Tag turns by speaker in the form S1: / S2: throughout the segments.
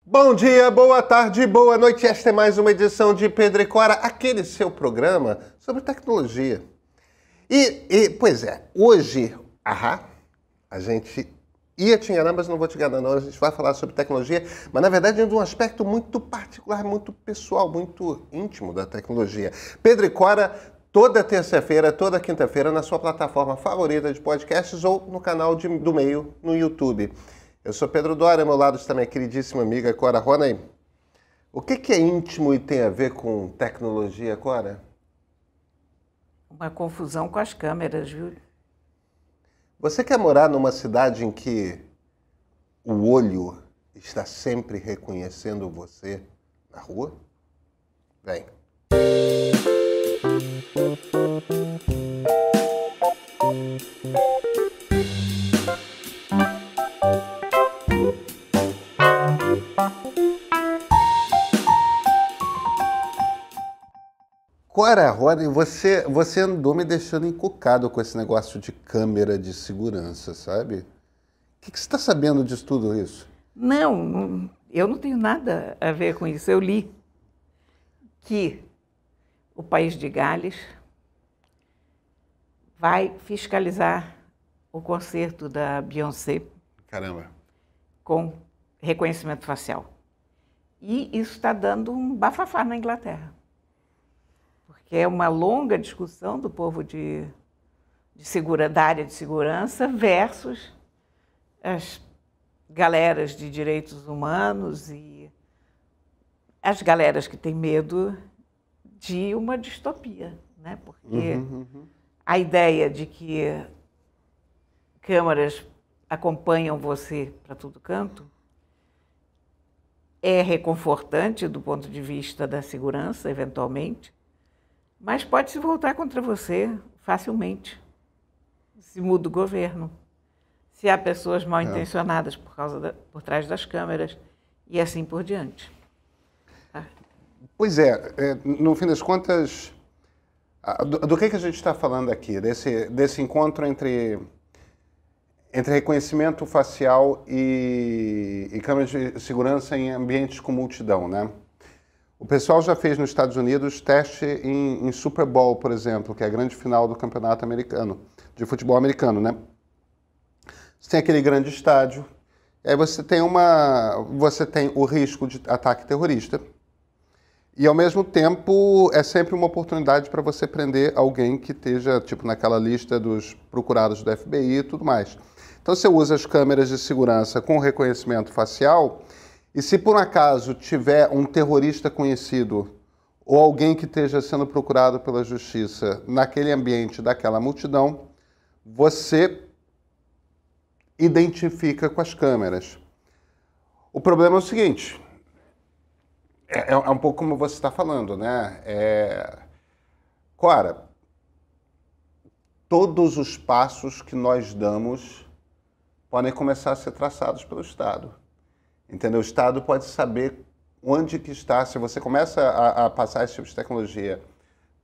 S1: Bom dia, boa tarde, boa noite. Esta é mais uma edição de Pedro e Cora, aquele seu programa sobre tecnologia. Pois é, hoje, a gente ia te enganar, mas não vou te enganar não. A gente vai falar sobre tecnologia, mas na verdade é de um aspecto muito particular, muito pessoal, muito íntimo da tecnologia. Pedro e Cora, toda terça-feira, toda quinta-feira, na sua plataforma favorita de podcasts ou no canal do Meio, no YouTube. Eu sou Pedro Dória, ao meu lado está minha queridíssima amiga Cora Ronay. O que é íntimo e tem a ver com tecnologia, Cora?
S2: Uma confusão com as câmeras, viu?
S1: Você quer morar numa cidade em que o olho está sempre reconhecendo você na rua? Vem. Cora, Rony, você andou me deixando encucado com esse negócio de câmera de segurança, sabe? O que você está sabendo disso tudo isso?
S2: Não, eu não tenho nada a ver com isso. Eu li que o país de Gales vai fiscalizar o concerto da Beyoncé.
S1: Caramba.
S2: Com reconhecimento facial. E isso está dando um bafafá na Inglaterra. Porque é uma longa discussão do povo da área de segurança versus as galeras de direitos humanos e as galeras que têm medo de uma distopia, né? Porque a ideia de que câmaras acompanham você para todo canto é reconfortante do ponto de vista da segurança, eventualmente, mas pode se voltar contra você facilmente se muda o governo, se há pessoas mal intencionadas por trás das câmeras e assim por diante.
S1: Pois no fim das contas, do que a gente está falando aqui? Desse encontro entre reconhecimento facial e câmeras de segurança em ambientes com multidão, né? O pessoal já fez nos Estados Unidos teste em Super Bowl, por exemplo, que é a grande final do campeonato americano, de futebol americano, né? Você tem aquele grande estádio, aí você tem o risco de ataque terrorista, e ao mesmo tempo é sempre uma oportunidade para você prender alguém que esteja tipo naquela lista dos procurados do FBI e tudo mais. Então você usa as câmeras de segurança com reconhecimento facial e se por um acaso tiver um terrorista conhecido ou alguém que esteja sendo procurado pela justiça naquele ambiente daquela multidão, você identifica com as câmeras. O problema é o seguinte, é um pouco como você está falando, né? Cora, todos os passos que nós damos podem começar a ser traçados pelo Estado. Entendeu? O Estado pode saber onde que está. Se você começa a passar esse tipo de tecnologia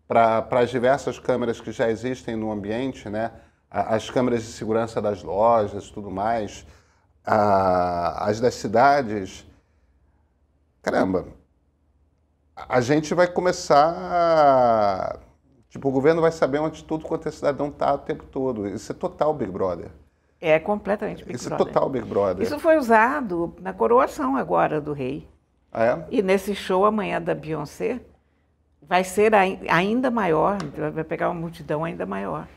S1: para as diversas câmeras que já existem no ambiente, né? As câmeras de segurança das lojas e tudo mais, as das cidades, caramba, a gente vai começar... Tipo, o governo vai saber onde tudo quanto é cidadão está o tempo todo. Isso é total Big Brother.
S2: É completamente Big Brother.
S1: Isso é total Big Brother.
S2: Isso foi usado na coroação agora do rei.
S1: Ah, é?
S2: E nesse show amanhã da Beyoncé vai ser ainda maior, vai pegar uma multidão ainda maior.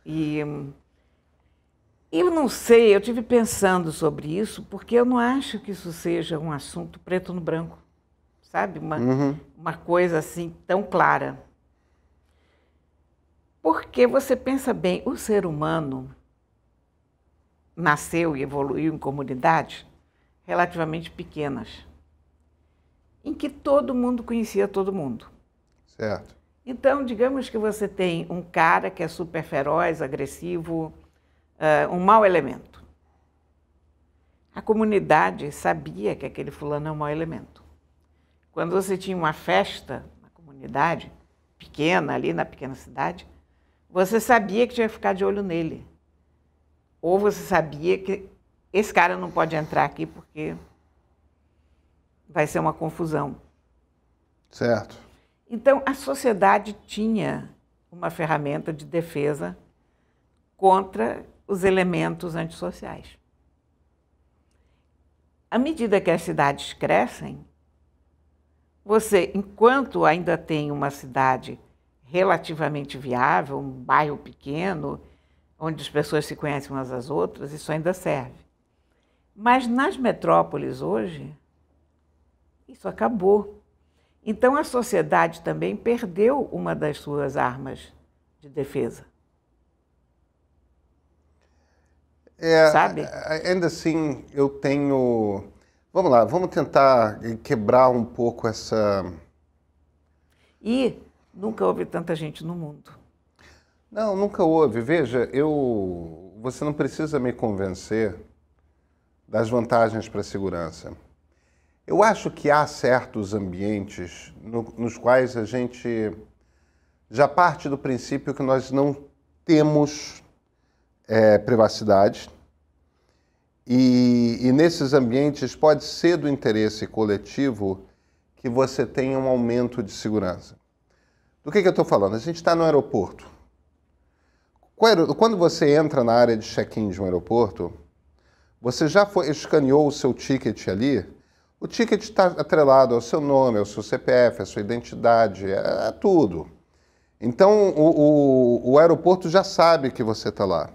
S2: E eu não sei, eu tive pensando sobre isso, porque eu não acho que isso seja um assunto preto no branco, sabe? Uma coisa assim tão clara. Porque você pensa bem, o ser humano nasceu e evoluiu em comunidades relativamente pequenas, em que todo mundo conhecia todo mundo.
S1: Certo.
S2: Então, digamos que você tem um cara que é super feroz, agressivo, um mau elemento. A comunidade sabia que aquele fulano é um mau elemento. Quando você tinha uma festa na comunidade, pequena, ali na pequena cidade, você sabia que tinha que ficar de olho nele. Ou você sabia que esse cara não pode entrar aqui porque vai ser uma confusão.
S1: Certo.
S2: Então, a sociedade tinha uma ferramenta de defesa contra os elementos antissociais. À medida que as cidades crescem, você, enquanto ainda tem uma cidade relativamente viável, um bairro pequeno, onde as pessoas se conhecem umas às outras, isso ainda serve. Mas nas metrópoles hoje, isso acabou. Então a sociedade também perdeu uma das suas armas de defesa. Sabe?
S1: Ainda assim, eu tenho... Vamos lá, vamos tentar quebrar um pouco essa...
S2: E nunca houve tanta gente no mundo.
S1: Não, nunca houve. Veja, você não precisa me convencer das vantagens para a segurança. Eu acho que há certos ambientes nos quais a gente já parte do princípio que nós não temos privacidade e nesses ambientes pode ser do interesse coletivo que você tenha um aumento de segurança. Do que eu estou falando? A gente está no aeroporto. Quando você entra na área de check-in de um aeroporto, você já escaneou o seu ticket ali. O ticket está atrelado ao seu nome, ao seu CPF, à sua identidade, é tudo. Então, o aeroporto já sabe que você está lá.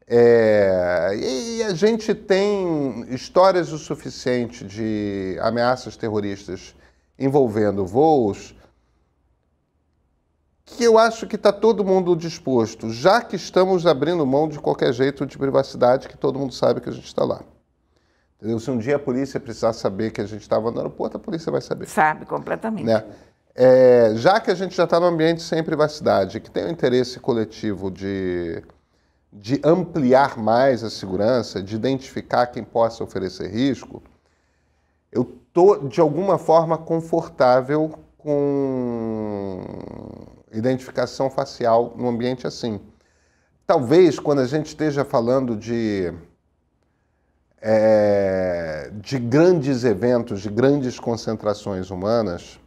S1: E a gente tem histórias o suficiente de ameaças terroristas envolvendo voos que eu acho que está todo mundo disposto, já que estamos abrindo mão de qualquer jeito de privacidade, que todo mundo sabe que a gente está lá. Entendeu? Se um dia a polícia precisar saber que a gente estava no aeroporto, a polícia vai saber.
S2: Sabe, completamente.
S1: Né? Já que a gente já está num ambiente sem privacidade, que tem o interesse coletivo de ampliar mais a segurança, de identificar quem possa oferecer risco, eu estou, de alguma forma, confortável com identificação facial num ambiente assim. Talvez, quando a gente esteja falando de grandes eventos, de grandes concentrações humanas,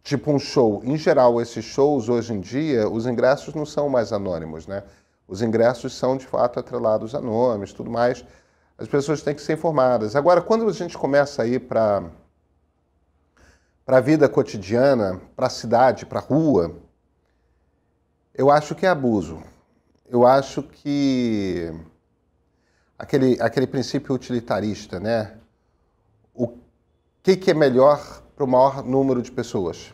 S1: tipo um show. Em geral, esses shows, hoje em dia, os ingressos não são mais anônimos, né? Os ingressos são, de fato, atrelados a nomes, tudo mais. As pessoas têm que ser informadas. Agora, quando a gente começa a ir para a vida cotidiana, para a cidade, para a rua, eu acho que é abuso. Eu acho que aquele princípio utilitarista, né? O que é melhor para o maior número de pessoas?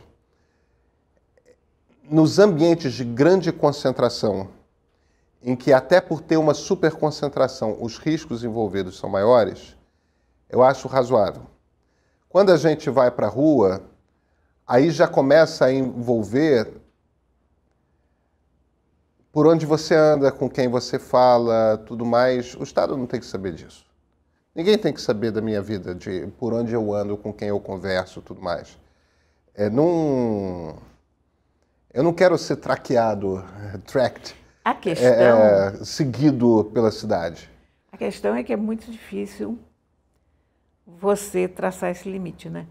S1: Nos ambientes de grande concentração, em que até por ter uma superconcentração os riscos envolvidos são maiores, eu acho razoável. Quando a gente vai para a rua, aí já começa a envolver por onde você anda, com quem você fala, tudo mais. O Estado não tem que saber disso. Ninguém tem que saber da minha vida, de por onde eu ando, com quem eu converso, tudo mais. Eu não quero ser traqueado, tracked, seguido pela cidade.
S2: A questão é que é muito difícil você traçar esse limite, né?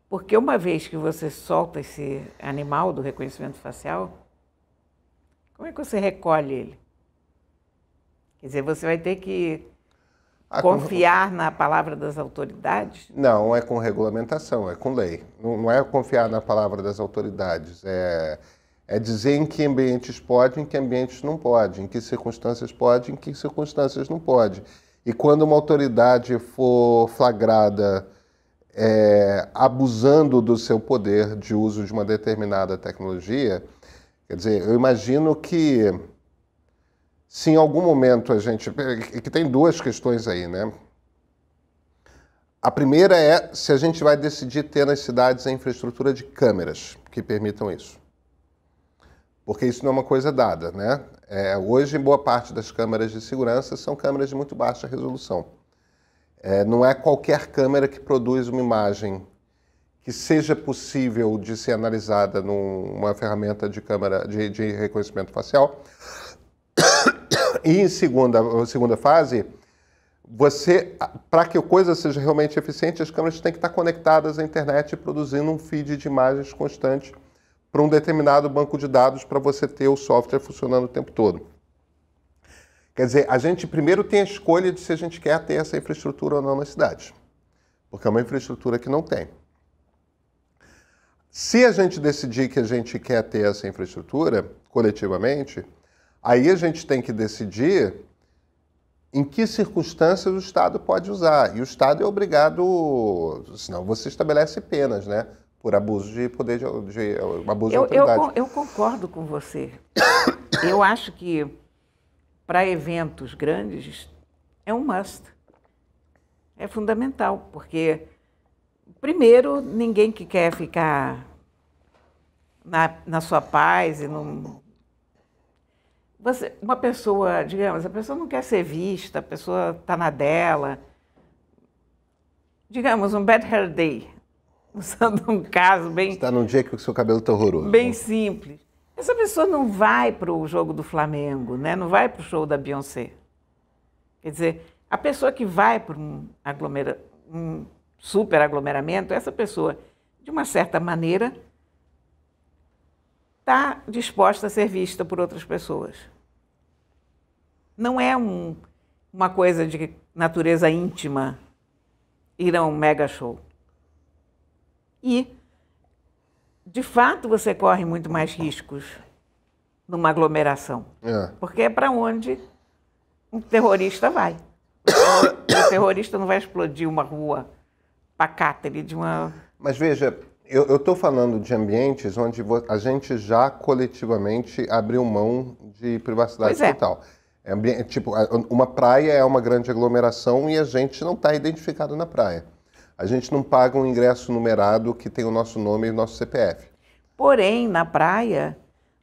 S2: Porque uma vez que você solta esse animal do reconhecimento facial, como é que você recolhe ele? Quer dizer, você vai ter que confiar na palavra das autoridades?
S1: Não, é com regulamentação, é com lei. Não é confiar na palavra das autoridades. É dizer em que ambientes pode, em que ambientes não pode, em que circunstâncias pode, em que circunstâncias não pode. E quando uma autoridade for flagrada abusando do seu poder de uso de uma determinada tecnologia, quer dizer, eu imagino que se em algum momento a gente... que tem duas questões aí, né? A primeira é se a gente vai decidir ter nas cidades a infraestrutura de câmeras que permitam isso. Porque isso não é uma coisa dada, né? Hoje, boa parte das câmeras de segurança são câmeras de muito baixa resolução. Não é qualquer câmera que produz uma imagem que seja possível de ser analisada numa ferramenta de câmera de reconhecimento facial E em segunda fase, para que a coisa seja realmente eficiente, as câmeras têm que estar conectadas à internet e produzindo um feed de imagens constante para um determinado banco de dados para você ter o software funcionando o tempo todo. Quer dizer, a gente primeiro tem a escolha de se a gente quer ter essa infraestrutura ou não na cidade, porque é uma infraestrutura que não tem. Se a gente decidir que a gente quer ter essa infraestrutura coletivamente, aí a gente tem que decidir em que circunstâncias o Estado pode usar. E o Estado é obrigado, senão você estabelece penas, né? Por abuso de poder, de abuso de autoridade.
S2: Eu concordo com você. Eu acho que para eventos grandes é um must. É fundamental, porque, primeiro, ninguém que quer ficar na sua paz e não... Uma pessoa, digamos, a pessoa não quer ser vista, a pessoa está na dela. Digamos, um bad hair day, usando um caso bem...
S1: Está num dia que o seu cabelo está horroroso.
S2: Bem simples. Essa pessoa não vai para o jogo do Flamengo, né? Não vai para o show da Beyoncé. Quer dizer, a pessoa que vai para um super aglomeramento, essa pessoa, de uma certa maneira, está disposta a ser vista por outras pessoas. Não é uma coisa de natureza íntima ir a um mega show. E, de fato, você corre muito mais riscos numa aglomeração. Porque é para onde um terrorista vai. O terrorista não vai explodir uma rua pacata de uma...
S1: Mas veja, eu estou falando de ambientes onde a gente já coletivamente abriu mão de privacidade total. Tipo, uma praia é uma grande aglomeração e a gente não está identificado na praia. A gente não paga um ingresso numerado que tem o nosso nome e o nosso CPF.
S2: Porém, na praia,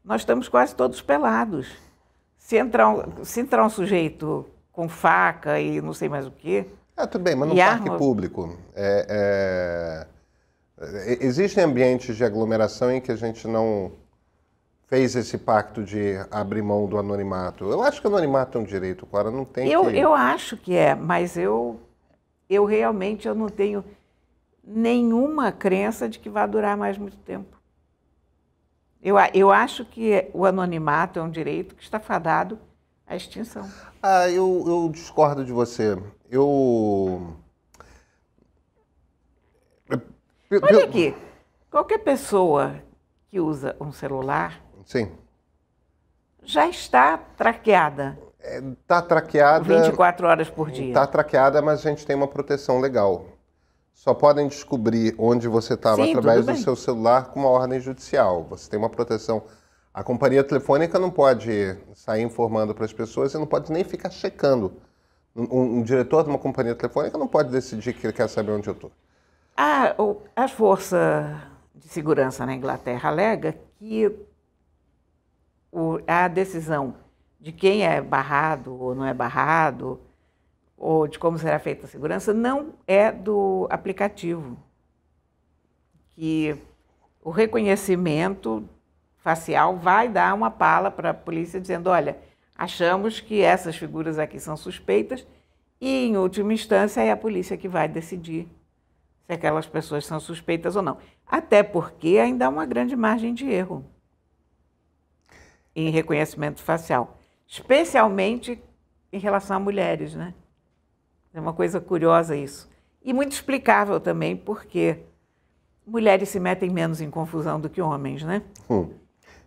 S2: nós estamos quase todos pelados. Se entrar um sujeito com faca e não sei mais o quê...
S1: tudo bem, mas no parque público. Existem ambientes de aglomeração em que a gente não fez esse pacto de abrir mão do anonimato. Eu acho que o anonimato é um direito, Clara, não tem
S2: Eu acho que é, mas eu realmente não tenho nenhuma crença de que vai durar mais muito tempo. Eu acho que o anonimato é um direito que está fadado à extinção.
S1: Eu discordo de você.
S2: Olha aqui, qualquer pessoa que usa um celular
S1: Sim.
S2: já está traqueada.
S1: Está traqueada...
S2: 24 horas por dia.
S1: Está traqueada, mas a gente tem uma proteção legal. Só podem descobrir onde você estava através do seu celular com uma ordem judicial. Você tem uma proteção. A companhia telefônica não pode sair informando para as pessoas e não pode nem ficar checando. Um diretor de uma companhia telefônica não pode decidir que ele quer saber onde eu estou.
S2: A Força de Segurança na Inglaterra alega que a decisão de quem é barrado ou não é barrado, ou de como será feita a segurança, não é do aplicativo. Que o reconhecimento facial vai dar uma pala para a polícia dizendo, olha, achamos que essas figuras aqui são suspeitas e, em última instância, é a polícia que vai decidir se aquelas pessoas são suspeitas ou não. Até porque ainda há uma grande margem de erro em reconhecimento facial, especialmente em relação a mulheres, né? É uma coisa curiosa isso. E muito explicável também, porque mulheres se metem menos em confusão do que homens, né?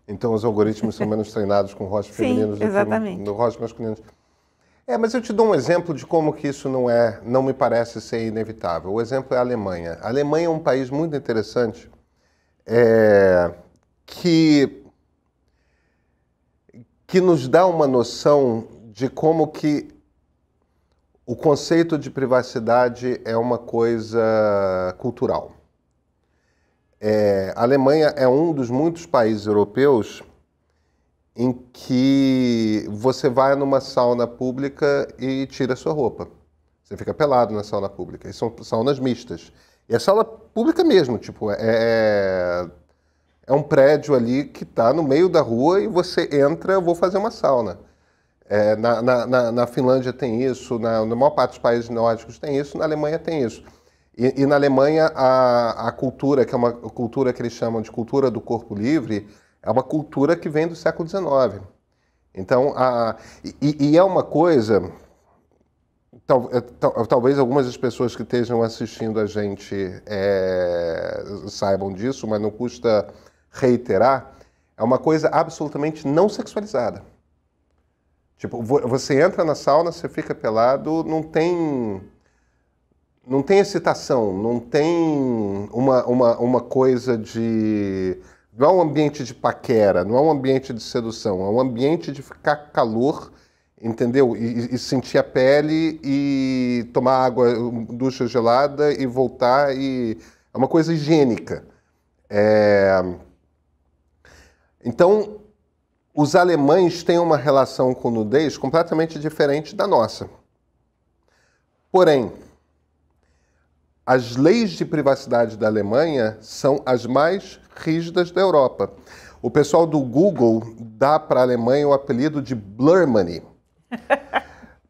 S1: Então os algoritmos são menos treinados com rostos femininos do que no rostos masculinos. Mas eu te dou um exemplo de como que isso não me parece ser inevitável. O exemplo é a Alemanha. A Alemanha é um país muito interessante que nos dá uma noção de como que o conceito de privacidade é uma coisa cultural. A Alemanha é um dos muitos países europeus em que você vai numa sauna pública e tira sua roupa. Você fica pelado na sauna pública. E são saunas mistas. E é sauna pública mesmo, tipo, é um prédio ali que está no meio da rua e você entra, eu vou fazer uma sauna. Na Finlândia tem isso, na maior parte dos países nórdicos tem isso, na Alemanha tem isso. E na Alemanha a cultura, que é uma cultura que eles chamam de cultura do corpo livre, é uma cultura que vem do século XIX. Então, é uma coisa, talvez algumas das pessoas que estejam assistindo a gente saibam disso, mas não custa reiterar, é uma coisa absolutamente não sexualizada. Tipo, você entra na sauna, você fica pelado, não tem excitação, não tem uma coisa de... Não é um ambiente de paquera, não é um ambiente de sedução, é um ambiente de ficar calor, entendeu? E sentir a pele e tomar água, ducha gelada e voltar e... É uma coisa higiênica. Então, os alemães têm uma relação com nudez completamente diferente da nossa. Porém, as leis de privacidade da Alemanha são as mais rígidas da Europa. O pessoal do Google dá para a Alemanha o apelido de Blur Money.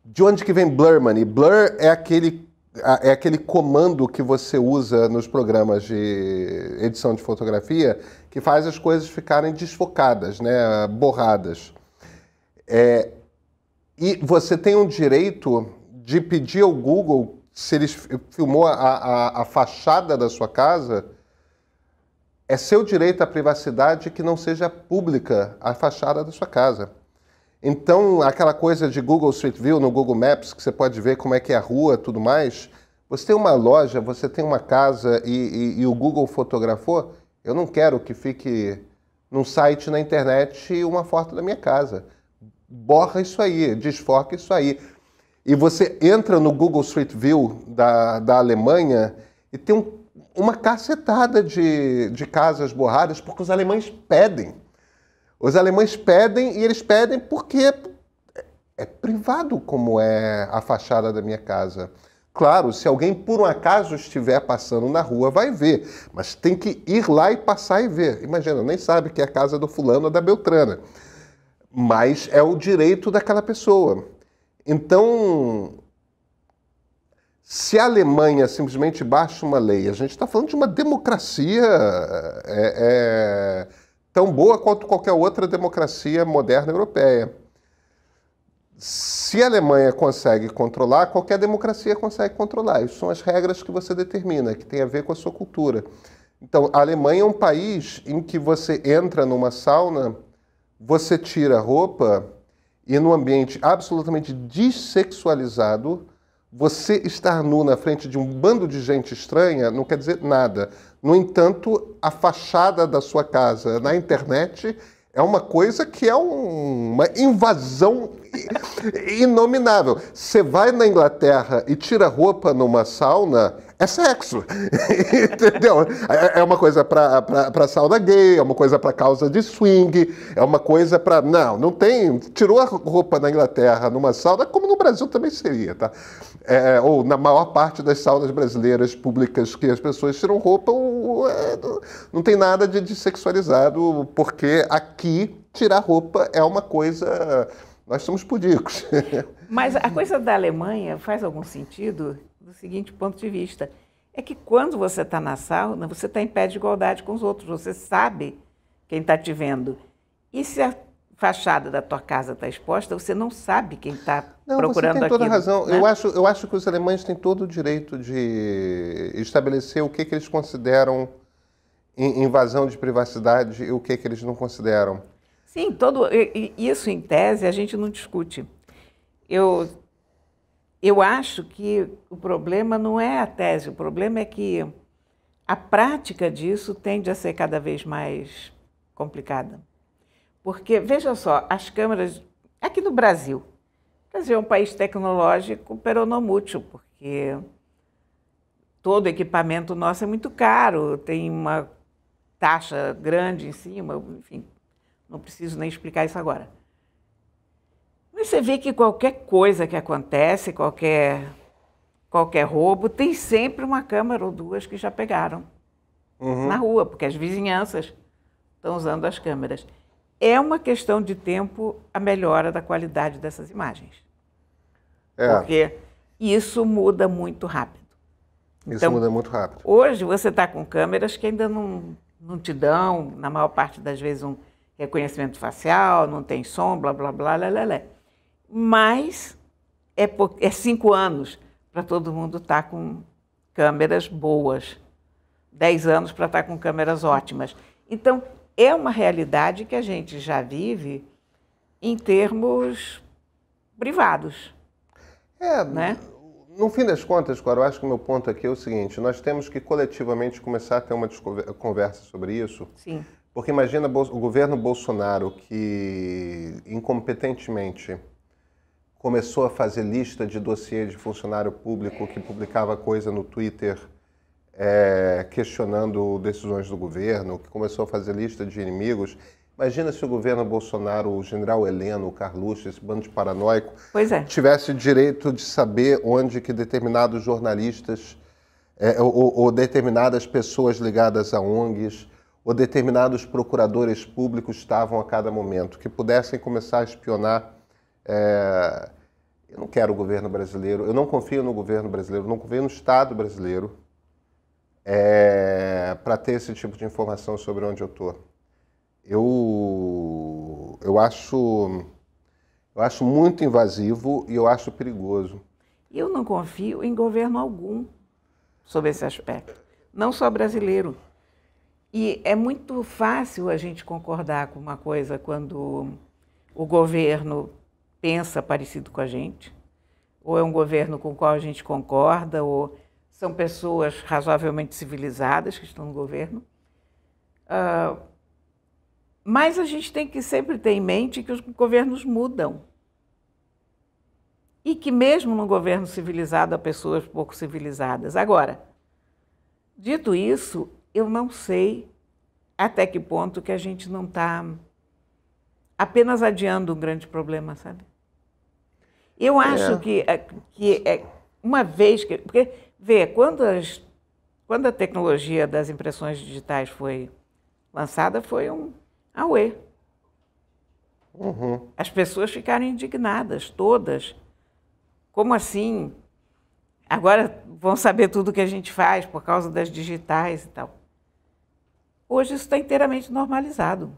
S1: De onde que vem Blur Money? Blur é aquele comando que você usa nos programas de edição de fotografia que faz as coisas ficarem desfocadas, né, borradas. E você tem o direito de pedir ao Google, se ele filmou a fachada da sua casa, é seu direito à privacidade que não seja pública a fachada da sua casa. Então, aquela coisa de Google Street View no Google Maps, que você pode ver como é que é a rua e tudo mais, você tem uma loja, você tem uma casa e o Google fotografou, eu não quero que fique num site na internet uma foto da minha casa. Borra isso aí, desfoca isso aí. E você entra no Google Street View da Alemanha e tem uma cacetada de casas borradas, porque os alemães pedem. Os alemães pedem, e eles pedem porque é privado como é a fachada da minha casa. Claro, se alguém por um acaso estiver passando na rua, vai ver. Mas tem que ir lá e passar e ver. Imagina, nem sabe que é a casa do fulano ou da Beltrana. Mas é o direito daquela pessoa. Então, se a Alemanha simplesmente baixa uma lei, a gente está falando de uma democracia tão boa quanto qualquer outra democracia moderna europeia. Se a Alemanha consegue controlar, qualquer democracia consegue controlar. Isso são as regras que você determina, que tem a ver com a sua cultura. Então, a Alemanha é um país em que você entra numa sauna, você tira a roupa e num ambiente absolutamente dessexualizado, você estar nu na frente de um bando de gente estranha não quer dizer nada. No entanto, a fachada da sua casa na internet é uma coisa que é uma invasão inominável. Você vai na Inglaterra e tira roupa numa sauna, é sexo. Entendeu? É uma coisa para sauna gay, é uma coisa para causa de swing, é uma coisa para... Não tem... Tirou a roupa na Inglaterra numa sauna, como no Brasil também seria, tá? Ou na maior parte das saunas brasileiras públicas que as pessoas tiram roupa, não tem nada de sexualizado, porque aqui tirar roupa é uma coisa... Nós somos pudicos.
S2: Mas a coisa da Alemanha faz algum sentido do seguinte ponto de vista. É que quando você está na sauna, você está em pé de igualdade com os outros. Você sabe quem está te vendo. E se a fachada da tua casa está exposta, você não sabe quem está procurando aquilo. Você tem
S1: toda a razão.
S2: Né?
S1: Eu acho que os alemães têm todo o direito de estabelecer o que eles consideram invasão de privacidade e o que eles não consideram.
S2: Sim, isso em tese a gente não discute. Eu acho que o problema não é a tese, o problema é que a prática disso tende a ser cada vez mais complicada. Porque, veja só, as câmeras... Aqui no Brasil, o Brasil é um país tecnológico peronomútil, porque todo equipamento nosso é muito caro, tem uma taxa grande em cima, enfim... Não preciso nem explicar isso agora. Mas você vê que qualquer coisa que acontece, qualquer roubo, tem sempre uma câmera ou duas que já pegaram na rua, porque as vizinhanças estão usando as câmeras. é uma questão de tempo a melhora da qualidade dessas imagens. Porque isso muda muito rápido.
S1: Isso muda muito rápido.
S2: Hoje você está com câmeras que ainda não te dão, na maior parte das vezes, um reconhecimento facial, não tem som, blá, blá, blá, lá, lá, lá. Mas é 5 anos para todo mundo estar com câmeras boas. 10 anos para estar com câmeras ótimas. Então, é uma realidade que a gente já vive em termos privados. Né?
S1: No fim das contas, Cora, eu acho que o meu ponto aqui é o seguinte, nós temos que coletivamente começar a ter uma conversa sobre isso.
S2: Sim.
S1: Porque imagina o governo Bolsonaro que incompetentemente começou a fazer lista de dossiê de funcionário público que publicava coisa no Twitter questionando decisões do governo, que começou a fazer lista de inimigos. Imagina se o governo Bolsonaro, o general Heleno, o Carluxo, esse bando de paranoico, tivesse o direito de saber onde que determinados jornalistas ou determinadas pessoas ligadas a ONGs ou determinados procuradores públicos estavam a cada momento, que pudessem começar a espionar. Eu não quero o governo brasileiro, eu não confio no governo brasileiro, eu não confio no Estado brasileiro para ter esse tipo de informação sobre onde eu estou. Eu acho muito invasivo e eu acho perigoso.
S2: Eu não confio em governo algum sobre esse aspecto, não só brasileiro. E é muito fácil a gente concordar com uma coisa quando o governo pensa parecido com a gente, ou é um governo com o qual a gente concorda, ou são pessoas razoavelmente civilizadas que estão no governo. Mas a gente tem que sempre ter em mente que os governos mudam. E que mesmo no governo civilizado há pessoas pouco civilizadas. Agora, dito isso, eu não sei até que ponto que a gente não está apenas adiando um grande problema, sabe? Eu acho que uma vez que... Porque, vê, quando a tecnologia das impressões digitais foi lançada, foi um auê.
S1: Uhum.
S2: As pessoas ficaram indignadas, todas. Como assim? Agora vão saber tudo o que a gente faz por causa das digitais e tal. Hoje isso está inteiramente normalizado.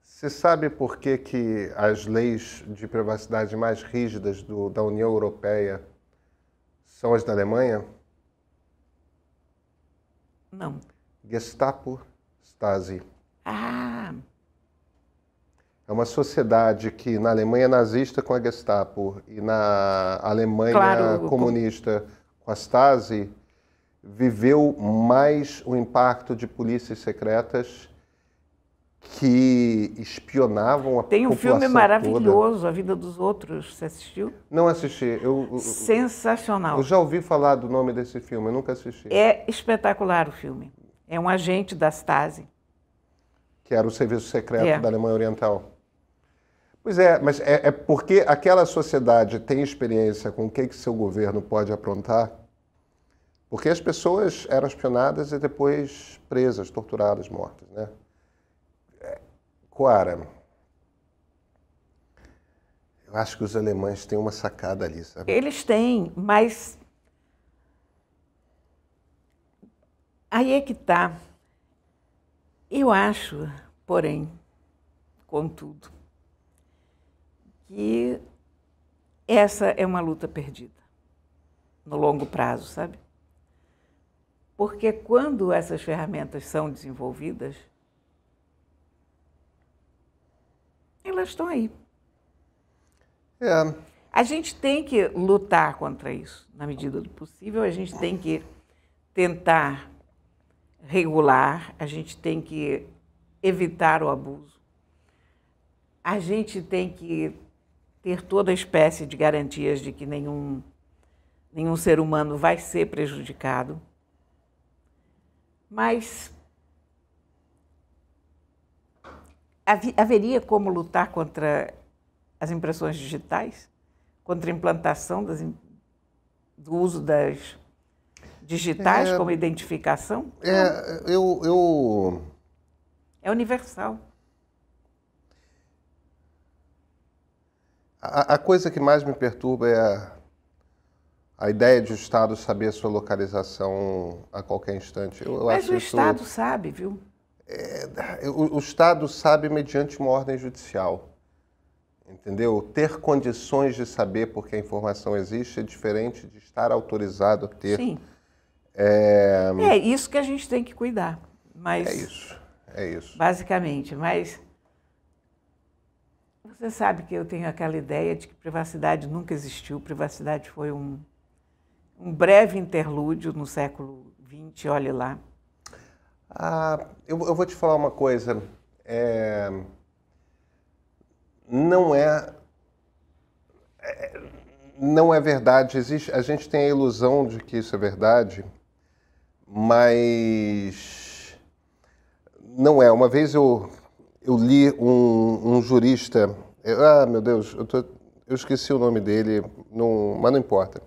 S1: Você sabe por que as leis de privacidade mais rígidas da União Europeia são as da Alemanha?
S2: Não.
S1: Gestapo, Stasi.
S2: Ah!
S1: É uma sociedade que na Alemanha nazista com a Gestapo e na Alemanha comunista com a Stasi viveu mais o impacto de polícias secretas que espionavam a população toda.
S2: Tem um filme maravilhoso, A Vida dos Outros. Você assistiu?
S1: Não assisti.
S2: Sensacional.
S1: Eu já ouvi falar do nome desse filme, eu nunca assisti.
S2: É espetacular o filme. É um agente da Stasi.
S1: Que era o serviço secreto da Alemanha Oriental. Pois é, mas é porque aquela sociedade tem experiência com o que seu governo pode aprontar, porque as pessoas eram espionadas e depois presas, torturadas, mortas, né? Cora, eu acho que os alemães têm uma sacada ali, sabe?
S2: Eles têm, mas aí é que está. Eu acho, porém, contudo, que essa é uma luta perdida, no longo prazo, sabe? Porque quando essas ferramentas são desenvolvidas, elas estão aí. A gente tem que lutar contra isso, na medida do possível, a gente tem que tentar regular, a gente tem que evitar o abuso, a gente tem que ter toda a espécie de garantias de que nenhum ser humano vai ser prejudicado. Mas haveria como lutar contra as impressões digitais? Contra a implantação do uso das digitais como identificação? É universal.
S1: A coisa que mais me perturba é a ideia de o Estado saber a sua localização a qualquer instante.
S2: Mas o Estado sabe, viu?
S1: O Estado sabe mediante uma ordem judicial. Entendeu? Ter condições de saber porque a informação existe é diferente de estar autorizado a ter.
S2: Sim. É isso que a gente tem que cuidar. Mas,
S1: é isso.
S2: Basicamente, mas você sabe que eu tenho aquela ideia de que privacidade nunca existiu. Privacidade foi um breve interlúdio no século XX, olhe lá.
S1: Eu vou te falar uma coisa. Não é verdade. A gente tem a ilusão de que isso é verdade, mas não é. Uma vez eu li um jurista, meu Deus, eu esqueci o nome dele, mas não importa.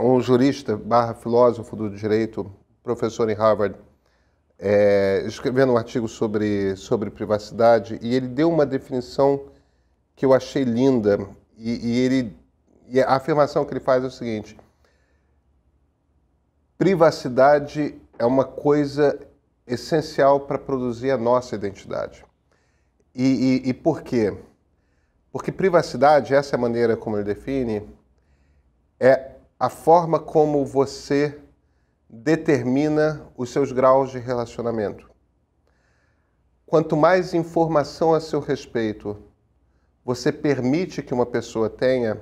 S1: Um jurista / filósofo do direito, professor em Harvard, escrevendo um artigo sobre privacidade, e ele deu uma definição que eu achei linda, e a afirmação que ele faz é o seguinte: privacidade é uma coisa essencial para produzir a nossa identidade. E por quê? Porque privacidade, essa é a maneira como ele define, é a forma como você determina os seus graus de relacionamento. Quanto mais informação a seu respeito você permite que uma pessoa tenha,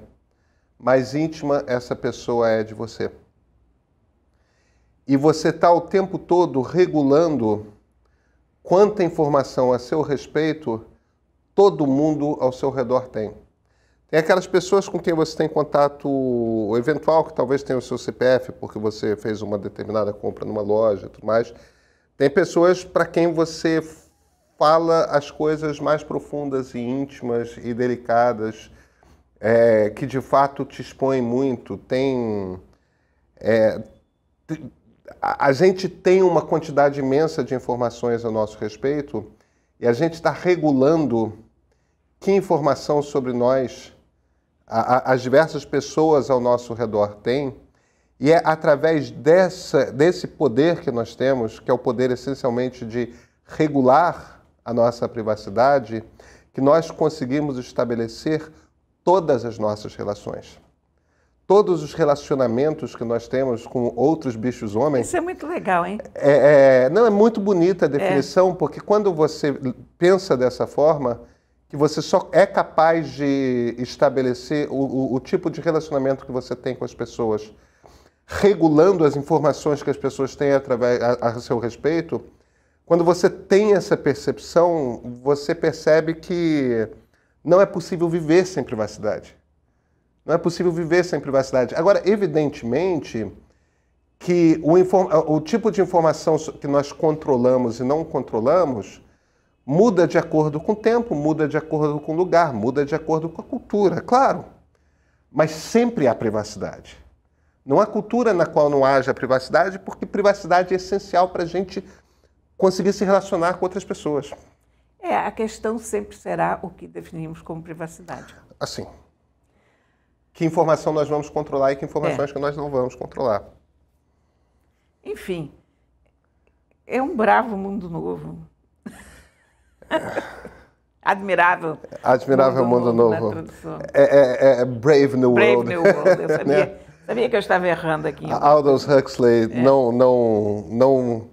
S1: mais íntima essa pessoa é de você. E você está o tempo todo regulando quanta informação a seu respeito todo mundo ao seu redor tem. Tem aquelas pessoas com quem você tem contato eventual, que talvez tenha o seu CPF, porque você fez uma determinada compra numa loja e tudo mais. Tem pessoas para quem você fala as coisas mais profundas e íntimas e delicadas, que de fato te expõem muito. A gente tem uma quantidade imensa de informações a nosso respeito e a gente está regulando que informação sobre nós as diversas pessoas ao nosso redor têm, e é através desse poder que nós temos, que é o poder essencialmente de regular a nossa privacidade, que nós conseguimos estabelecer todas as nossas relações. Todos os relacionamentos que nós temos com outros bichos homens...
S2: Isso é muito legal, hein?
S1: Não, é muito bonita a definição, porque quando você pensa dessa forma, que você só é capaz de estabelecer o tipo de relacionamento que você tem com as pessoas, regulando as informações que as pessoas têm a seu respeito. Quando você tem essa percepção, você percebe que não é possível viver sem privacidade. Não é possível viver sem privacidade. Agora, evidentemente, que o tipo de informação que nós controlamos e não controlamos muda de acordo com o tempo, muda de acordo com o lugar, muda de acordo com a cultura, claro. Mas sempre há privacidade. Não há cultura na qual não haja privacidade, porque privacidade é essencial para a gente conseguir se relacionar com outras pessoas.
S2: A questão sempre será o que definimos como privacidade.
S1: Assim, que informação nós vamos controlar e que informações que nós não vamos controlar.
S2: Enfim, é um bravo mundo novo. Admirável.
S1: Admirável mundo novo. Brave New
S2: Brave
S1: World.
S2: New World. Eu sabia que eu estava errando aqui.
S1: Aldous Huxley não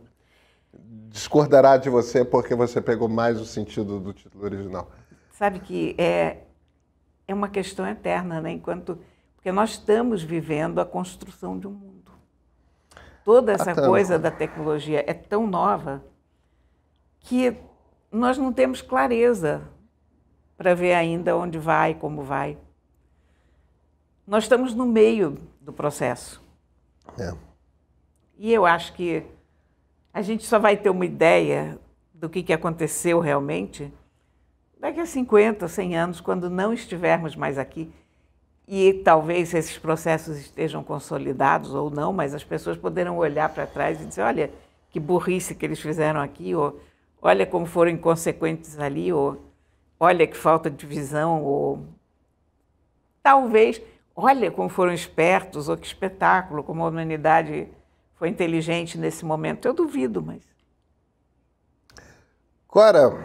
S1: discordará de você porque você pegou mais o sentido do título original.
S2: Sabe que é uma questão eterna, né? Porque nós estamos vivendo a construção de um mundo. Toda essa coisa da tecnologia é tão nova que nós não temos clareza para ver ainda onde vai, como vai. Nós estamos no meio do processo. E eu acho que a gente só vai ter uma ideia do que aconteceu realmente daqui a 50, 100 anos, quando não estivermos mais aqui. E talvez esses processos estejam consolidados ou não, mas as pessoas poderão olhar para trás e dizer, olha, que burrice que eles fizeram aqui, ou olha como foram inconsequentes ali, ou olha que falta de visão, ou talvez, olha como foram espertos, ou que espetáculo, como a humanidade foi inteligente nesse momento. Eu duvido, mas...
S1: Cora,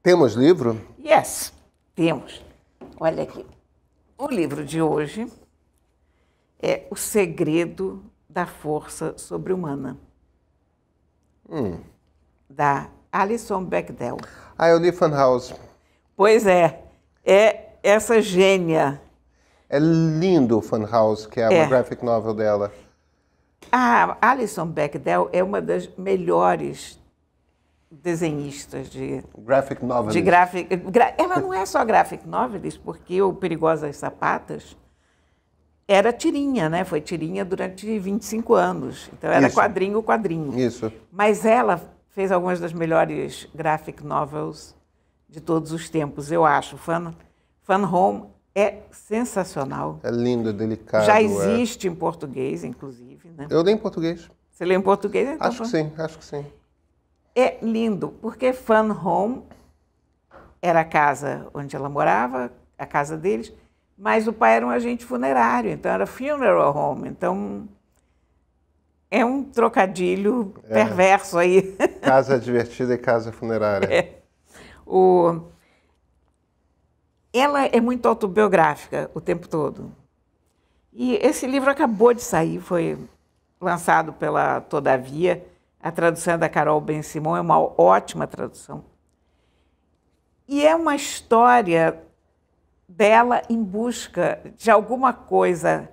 S1: temos livro?
S2: Yes, temos. Olha aqui. O livro de hoje é O Segredo da Força Sobre-Humana, da Alison Bechdel.
S1: Ah, eu li Funhouse.
S2: Pois é essa gênia.
S1: É lindo o Funhouse, que é uma graphic novel dela.
S2: A Alison Bechdel é uma das melhores desenhistas de
S1: graphic novelist.
S2: Ela não é só graphic novelist, porque o Perigosas Sapatas era tirinha, né? Foi tirinha durante 25 anos. Então era quadrinho.
S1: Isso.
S2: Mas ela fez algumas das melhores graphic novels de todos os tempos, eu acho. Fun Home é sensacional.
S1: É lindo, delicado.
S2: Já existe em português, inclusive, né?
S1: Eu li em português.
S2: Você lê em português? Então,
S1: acho que sim.
S2: É lindo, porque Fun Home era a casa onde ela morava, a casa deles, mas o pai era um agente funerário, então era funeral home. Então, é um trocadilho perverso aí.
S1: Casa divertida e casa funerária.
S2: Ela é muito autobiográfica o tempo todo. E esse livro acabou de sair, foi lançado pela Todavia. A tradução da Carol Ben-Simon é uma ótima tradução. E é uma história dela em busca de alguma coisa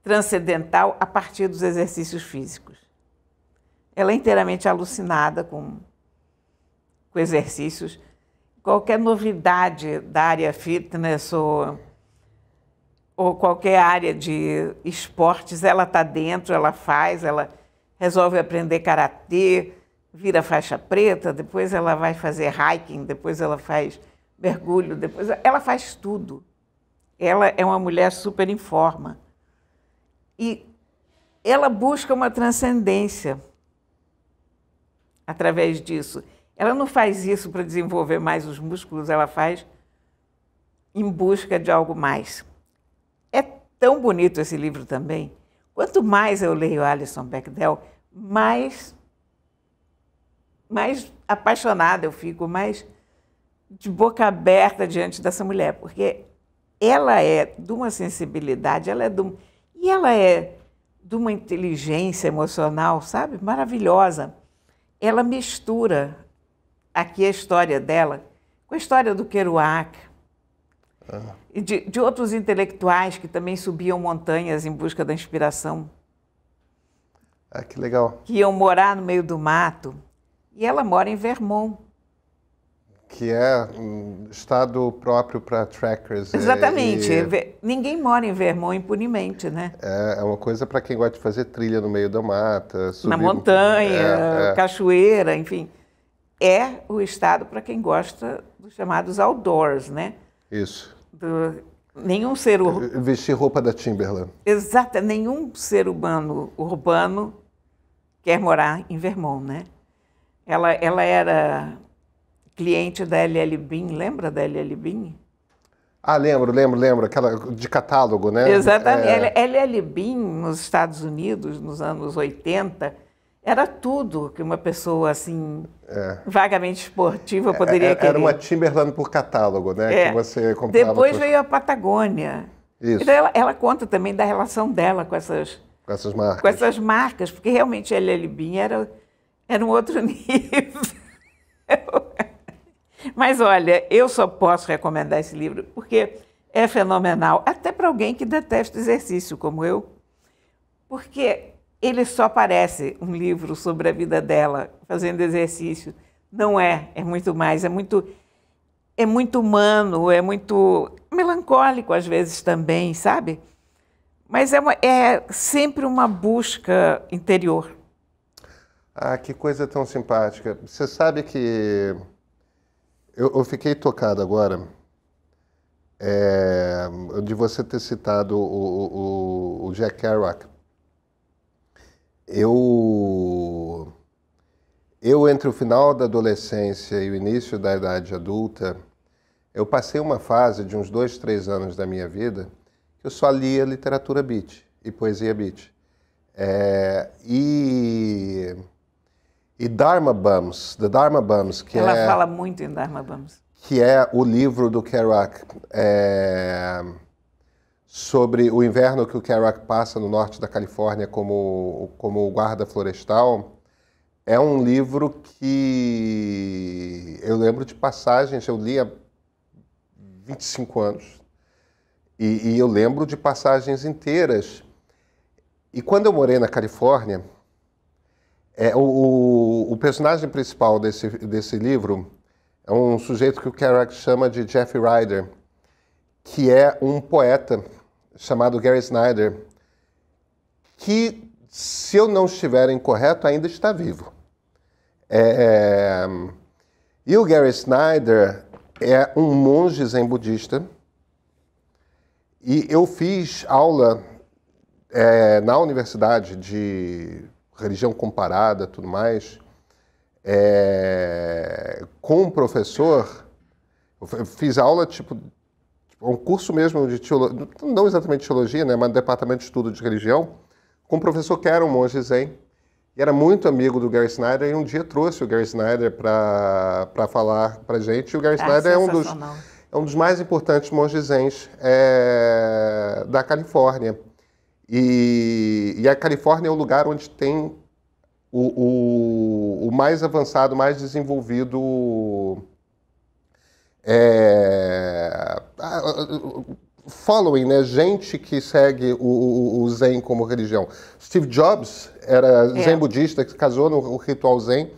S2: transcendental a partir dos exercícios físicos. Ela é inteiramente alucinada com exercícios. Qualquer novidade da área fitness ou qualquer área de esportes, ela está dentro, ela faz, ela resolve aprender karatê, vira faixa preta, depois ela vai fazer hiking, depois ela faz mergulho, depois ela faz tudo. Ela é uma mulher super em forma. E ela busca uma transcendência através disso. Ela não faz isso para desenvolver mais os músculos, ela faz em busca de algo mais. É tão bonito esse livro também. Quanto mais eu leio Alison Bechdel, mais apaixonada eu fico, mais de boca aberta diante dessa mulher, porque ela é de uma sensibilidade, ela é de uma inteligência emocional, sabe? Maravilhosa. Ela mistura aqui a história dela com a história do Kerouac, e de outros intelectuais que também subiam montanhas em busca da inspiração.
S1: Ah, que legal.
S2: Que iam morar no meio do mato. E ela mora em Vermont.
S1: Que é um estado próprio para trekkers.
S2: Exatamente. Ninguém mora em Vermont impunemente, né?
S1: É uma coisa para quem gosta de fazer trilha no meio da mata. Subir...
S2: Na montanha, cachoeira, enfim. É o estado para quem gosta dos chamados outdoors, né?
S1: Isso.
S2: Nenhum ser humano...
S1: Vestir roupa da Timberland.
S2: Exato. Nenhum ser humano urbano quer morar em Vermont, né? Ela era cliente da L.L. Bean. Lembra da L.L. Bean?
S1: Ah, lembro. Aquela de catálogo, né?
S2: Exatamente. L.L. Bean, nos Estados Unidos, nos anos 80, era tudo que uma pessoa assim vagamente esportiva poderia querer.
S1: Era uma Timberland por catálogo, né? Que você comprava.
S2: Depois veio a Patagônia.
S1: Isso.
S2: Então ela conta também da relação dela com essas
S1: marcas.
S2: Com essas marcas, porque realmente a L.L. Bean era um outro nível. Mas olha, eu só posso recomendar esse livro porque é fenomenal, até para alguém que detesta exercício como eu, porque ele só parece um livro sobre a vida dela, fazendo exercício. Não é, é muito mais, é muito humano, é muito melancólico às vezes também, sabe? Mas é sempre uma busca interior.
S1: Ah, que coisa tão simpática. Você sabe que eu fiquei tocado agora de você ter citado o Jack Kerouac. Eu, entre o final da adolescência e o início da idade adulta, eu passei uma fase de uns 2, 3 anos da minha vida eu só lia literatura beat e poesia beat. E Dharma Bums, The Dharma Bums, que
S2: Ela fala muito em Dharma Bums.
S1: Que é o livro do Kerouac, sobre o inverno que o Kerouac passa no norte da Califórnia como guarda florestal. É um livro que eu lembro de passagens, eu li há 25 anos, e eu lembro de passagens inteiras. E quando eu morei na Califórnia, o personagem principal desse livro é um sujeito que o Kerouac chama de Jeff Ryder, que é um poeta chamado Gary Snyder, que, se eu não estiver incorreto, ainda está vivo. E o Gary Snyder é um monge zen budista, e eu fiz aula na universidade de religião comparada, tudo mais, com um professor. Eu fiz aula tipo um curso mesmo de teologia, não exatamente de teologia, né, mas departamento de estudo de religião, com um professor que era um monge zen, e era muito amigo do Gary Snyder, e um dia trouxe o Gary Snyder para falar para a gente. E o Gary Snyder é um dos mais importantes monges zens da Califórnia. E a Califórnia é o lugar onde tem o mais avançado, mais desenvolvido following, né? Gente que segue o Zen como religião. Steve Jobs era Zen budista, que se casou no ritual Zen.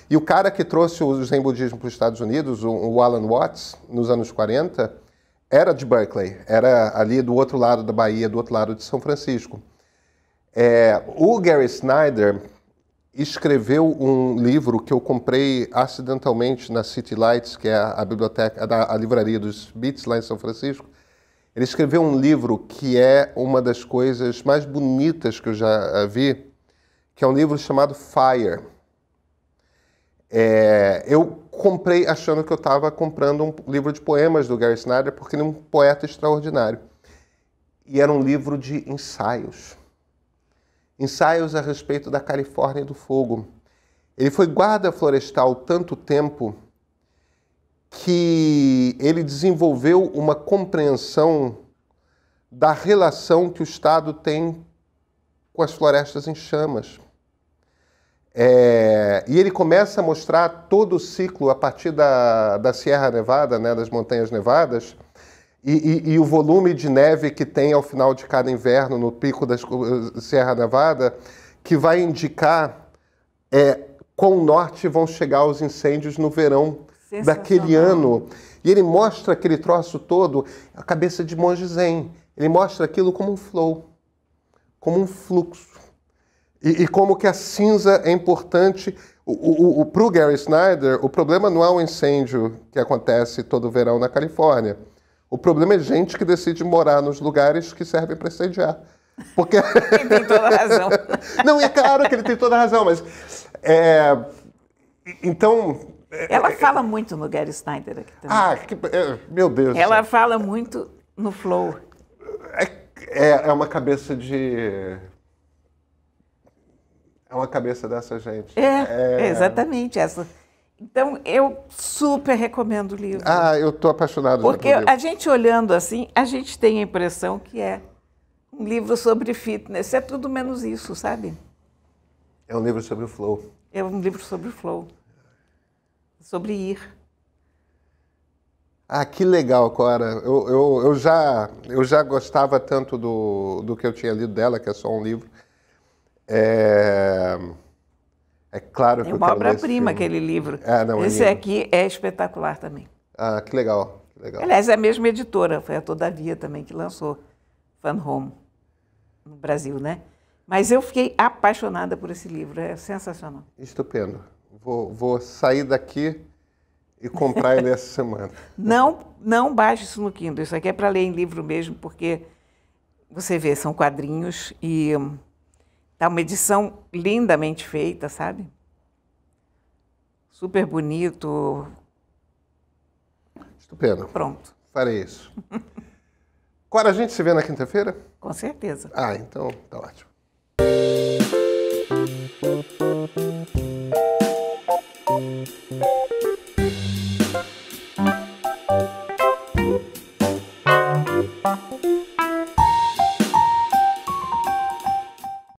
S1: E o cara que trouxe o Zen budismo para os Estados Unidos, o Alan Watts, nos anos 40, era de Berkeley, era ali do outro lado da Bahia, do outro lado de São Francisco. O Gary Snyder escreveu um livro que eu comprei acidentalmente na City Lights, que é a biblioteca, a livraria dos Beats lá em São Francisco. Ele escreveu um livro que é uma das coisas mais bonitas que eu já vi, que é um livro chamado Fire. Eu comprei achando que eu estava comprando um livro de poemas do Gary Snyder, porque ele é um poeta extraordinário. E era um livro de ensaios. Ensaios a respeito da Califórnia e do fogo. Ele foi guarda florestal tanto tempo que ele desenvolveu uma compreensão da relação que o Estado tem com as florestas em chamas. E ele começa a mostrar todo o ciclo a partir da Sierra Nevada, né, das Montanhas Nevadas, e o volume de neve que tem ao final de cada inverno no pico da Sierra Nevada, que vai indicar quão norte vão chegar os incêndios no verão daquele ano. E ele mostra aquele troço todo, a cabeça de monge zen. Ele mostra aquilo como um flow, como um fluxo. E como que a cinza é importante. Para o Gary Snyder, o problema não é o incêndio que acontece todo verão na Califórnia. O problema é gente que decide morar nos lugares que servem para incendiar. Porque...
S2: Ele tem toda a razão.
S1: Não, é claro que ele tem toda a razão, mas... Então...
S2: Ela fala muito no Gary Snyder aqui também.
S1: Meu Deus.
S2: Ela fala muito no flow.
S1: É uma cabeça de... É uma cabeça dessa gente.
S2: Exatamente essa. Então, eu super recomendo o livro.
S1: Eu estou apaixonado
S2: porque
S1: pelo livro.
S2: A gente olhando assim, a gente tem a impressão que é um livro sobre fitness. É tudo menos isso, sabe?
S1: É um livro sobre o flow.
S2: É um livro sobre o flow. Sobre ir.
S1: Que legal, Cora. Eu já gostava tanto do que eu tinha lido dela, que é só um livro. Claro que
S2: é uma obra-prima aquele livro. Esse aqui é espetacular também.
S1: Que legal, que legal.
S2: Aliás, é a mesma editora, foi a Todavia também que lançou Fun Home no Brasil, né? Mas eu fiquei apaixonada por esse livro, é sensacional.
S1: Estupendo. Vou sair daqui e comprar ele essa semana.
S2: Não baixe isso no Kindle, isso aqui é para ler em livro mesmo, porque você vê, são quadrinhos e tá uma edição lindamente feita, sabe? Super bonito.
S1: Estupendo.
S2: Pronto.
S1: Farei isso.
S3: Cora, a gente se vê na quinta-feira?
S2: Com certeza.
S3: Ah, então tá ótimo.